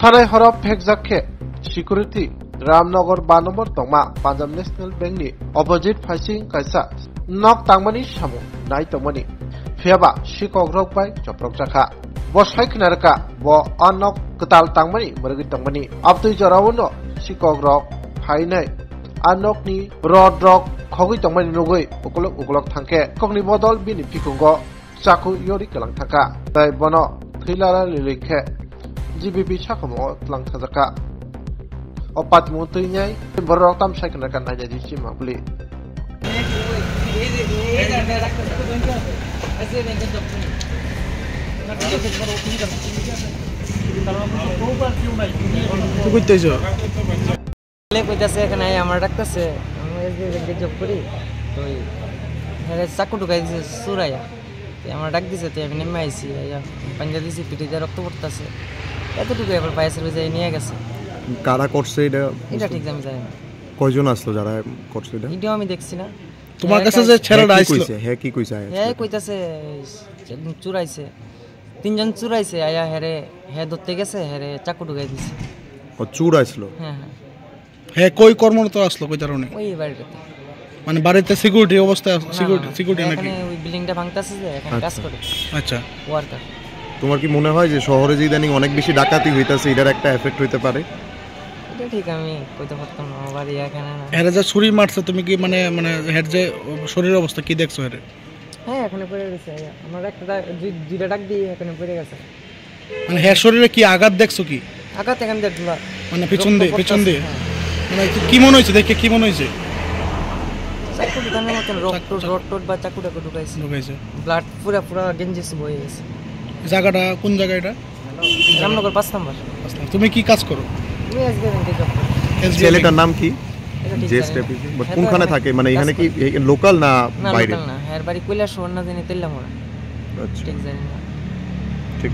थानाय हरफ फेकजाखे सिकिउरिटी रामनगर 5 नम्बर तंमा पान्जाब नेशनेल बैंक नि अपोजिट फाइसिं कायसा नक तांगमानि सामु नाय तंमानि फेबा सिकक रक बाय जप्रक जाखा बसाय खनारका ब अनक कताल तांगमानि मरगि तंमानि आपतै जरावनो सिकक रक फाइनाय अनकनि रड रक खगै तंमानि नुगै उकलक थांके कगनि बदल बिनि फिकुंग चाकु योरि कलां थाका ताय बनो थैलाला लिलिखे जीबीपी साखमो तलां थाजाका अपातिमो तैनाय बरक ताम सायखनारका नायनाय दिसि माबुलि কইতাছে এখানে আমার ডাকতেছে আমি এসবি ব্যাংকে জব করি তো এর চাকু ঢুকাই দিছে চুরাইয়া আমার ডাক দিছে তো আমি নেমে আইছি পাঞ্জা দিছি পিঠিতে রক্ত পড়তেছে এতটুকু এবার পায়ে সার্ভিস নিয়ে গেছে কারা করছে এটা ঠিক আমি জানি না কয়জন আসলো যারা করছে এটা আমি দেখছি না তোমার কাছে যে ছেলেটা আইছিল হ্যাঁ কি কইছে কইতাছে চুরাইছে তিনজন চুরাইছে আয়া হে ধরতে গেছে হেরে চাকু ঢুকাই দিছে ও চুর আইছিল হ্যাঁ হ্যাঁ কই কর্মরত আসলো কই তারনে ওই বাড়িতে মানে বাড়িতে সিকিউরিটি অবস্থা সিকিউরিটি নাকি এখানে ওই বিল্ডিংটা ভাঙতাছে যে এখানে কাজ করে আচ্ছা ওয়ার্কার তোমার কি মনে হয় যে শহরে যে ইদানিং অনেক বেশি ডাকাতি হইতাছে এটার একটা এফেক্ট হইতে পারে এটা ঠিক আমি কইতে পারতাম না আমার বাড়ি এখানে না এর যে ছুরি মারছে তুমি কি মানে হেড যে শরীরের অবস্থা কি দেখছো এর হ্যাঁ এখানে পড়ে গেছে আমার একটা দুইটা ডাক দিয়ে এখানে পড়ে গেছে মানে হেড শরীরে কি আঘাত দেখছো কি আঘাত এখানে দেখলা মানে পিছন দিয়ে মানে কি মনে হইছে দেখে কি মনে হইছে চাকু ঢুকানোর মতন রড বা চাকু ঢুকাইছে ব্লাড পুরা গেঞ্জিস বয়ে গেছে জায়গাটা কোন জায়গা এটা রামনগর 5 নম্বর তুমি কি কাজ করো তুমি এসবি ব্যাংকে জব করো ছেলেটার নাম কি কোনখানে থাকে মানে এখানে কি লোকাল না বাইরে না এর বাড়ি কৈলাসহর না জানি তেল্লামোড়া আচ্ছা ঠিক জানি না ঠিক